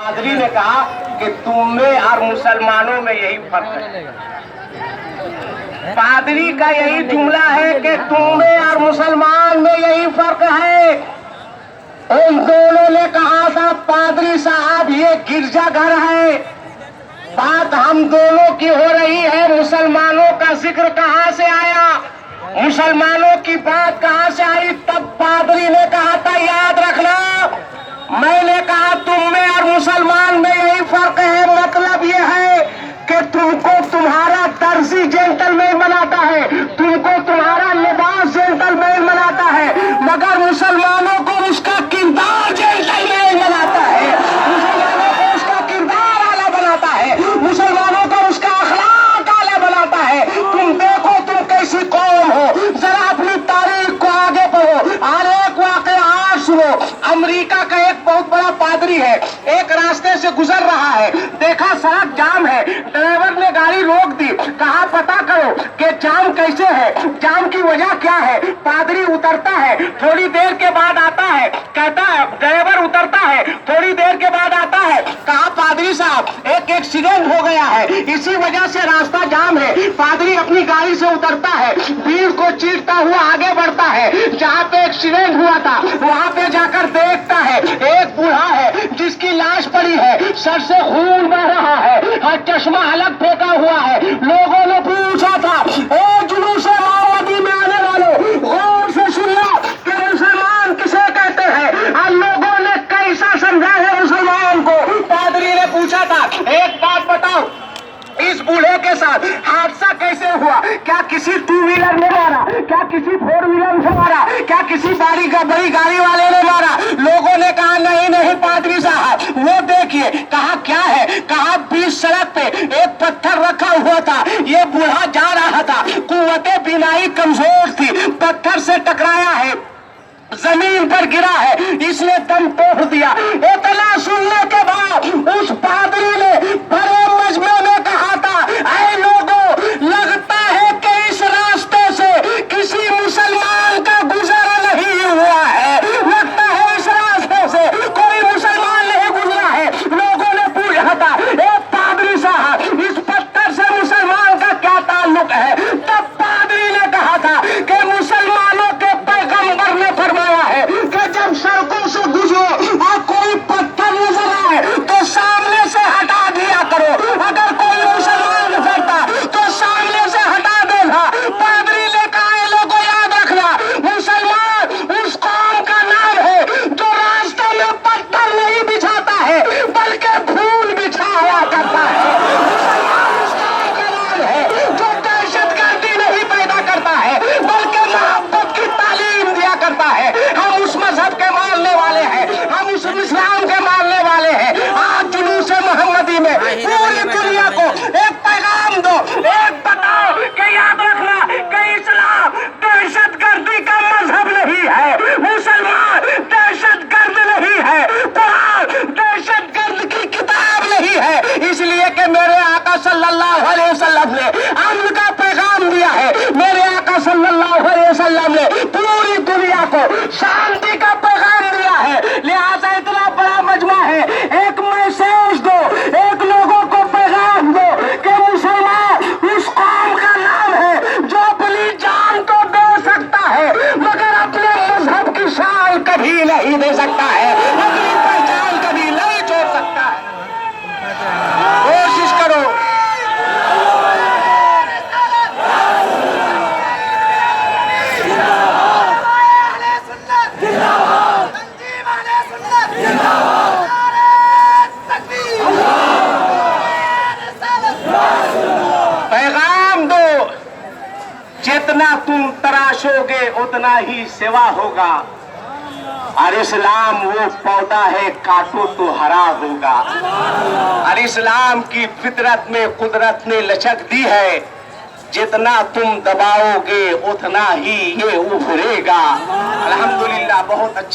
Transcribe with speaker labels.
Speaker 1: पादरी ने कहा कि तुम में और मुसलमानों में यही फर्क है। पादरी का यही जुमला है कि तुम में और मुसलमान में यही फर्क है। उन दोनों ने कहा था पादरी साहब ये गिरजाघर है, बात हम दोनों की हो रही है, मुसलमानों का जिक्र कहां से आया, मुसलमानों की बात कहां से आई। तब पादरी ने कहा था याद रखना, मैंने कहा तुम में और मुसलमान में यही फर्क है, मतलब ये है कि तुमको तुम्हारा दर्जी जेंटलमैन बनाता है, तुमको तुम्हारा लिबास जेंटलमैन बनाता है, मगर मुसलमानों को उसका किरदार जेंटलमैन बनाता है, मुसलमानों को उसका किरदार आला बनाता है, मुसलमानों को उसका अखलाक आला बनाता है। तुम देखो तुम कैसी कौम हो, जरा अपनी तारीख को आगे पढ़ो और एक वाकया आज सुनो। अमेरिका का एक बहुत बड़ा पादरी है, एक रास्ते से गुजर रहा है, देखा सड़क जाम है, ड्राइवर ने गाड़ी रोक दी, कहा पता करो कि जाम कैसे है, जाम की वजह क्या है। पादरी उतरता है, थोड़ी देर के बाद आता है, कहता है ड्राइवर उतरता है, थोड़ी देर के बाद आता है, कहा पादरी साहब एक एक्सीडेंट हो गया है, इसी वजह से रास्ता जाम है। पादरी अपनी गाड़ी से उतरता है, भीड़ को चीरता हुआ आगे बढ़ता है, जहाँ पे एक्सीडेंट हुआ था वहाँ पे जाकर देखता है एक बूढ़ा है जिसकी लाश पड़ी है, सर से खून बह रहा है और चश्मा अलग फेंका हुआ है। लोगों ने पूछा था ओ जुलूस मोहम्मदी में आने वालों, गौर से सुनना कि मुसलमान किसे कहते हैं और लोगों ने कैसा समझा है मुसलमान को। पादरी ने पूछा था एक बात बताओ, इस बूढ़े के साथ हादसा कैसे हुआ, क्या किसी टू व्हीलर ने मारा, क्या किसी फोर व्हीलर ने मारा, क्या किसी बड़ी गाड़ी वाले ने मारा। लोगों ने कहा नहीं नहीं पादरी साहब वो देखिए। कहा क्या है, कहा बीच सड़क पे एक पत्थर रखा हुआ था, ये बूढ़ा जा रहा था, कुव्वते बिनाई कमजोर थी, पत्थर से टकराया है, जमीन पर गिरा है, इसने दम तोड़ दिया। इतना सुनने के बाद उस पादरी ने बड़े मजमे में कहा था ऐ लोगों, लगता है कि इस रास्ते से किसी मुसलमान का गुजर नहीं हुआ है, लगता है इस रास्ते से कोई मुसलमान नहीं गुजरा है। लोगों ने पूछा था ए पादरी साहब इस पत्थर से मुसलमान का क्या ताल्लुक है। तब पादरी ने कहा था कि मुसलमानों के पैगंबर ने फरमाया है कि जब सड़कों से गुजरो और कोई पत्थर नजर आए तो सामने से हटा दिया करो, अगर कोई मुसलमान गुजरता तो सामने से हटा देना। पादरी ने कहा लोगों याद रखना, मुसलमान उस कौम का नाम है जो रास्ते में पत्थर नहीं बिछाता है बल्कि फूल बिछाया करता है। मुसलमान उस कौम का नाम है जो दहशतगर्दी नहीं पैदा करता है बल्कि मोहब्बत की तालीम दिया करता है। हम उस मजहब के मानने वाले हैं, हम उस इस्लाम के मानने वाले हैं। आज जुलूस मोहम्मदी में पूरी दुनिया को एक पैगाम दो, एक बताओ कि याद रखना कि इस्लाम दहशतगर्दी का मजहब नहीं है, मुसलमान दहशतगर्द नहीं है, कुरान दहशतगर्द की किताब नहीं है। इसलिए कि मेरे आका सल्लल्लाहु अलैहि वसल्लम ने अमन का पैगाम दिया है, मेरे आका सल्लल्लाहु अलैहि वसल्लम ने पूरी दुनिया को शांति का पैगाम दिया है। लिहाजा इतना बड़ा मजमा है, एक मैसेज दो, एक लोगों को पैगाम दो कि मुसलमान उस कौम का नाम है जो अपनी जान तो दे सकता है मगर अपने मजहब की शान कभी नहीं दे सकता है, अपनी पहचान कभी नहीं छोड़ सकता है। कोशिश करो। पैगाम दो, जितना तुम तराशोगे उतना ही सेवा होगा, और इस्लाम वो पौधा है काटो तो हरा होगा। और इस्लाम की फितरत में कुदरत ने लचक दी है, जितना तुम दबाओगे उतना ही ये उभरेगा। अल्हम्दुलिल्लाह बहुत अच्छा।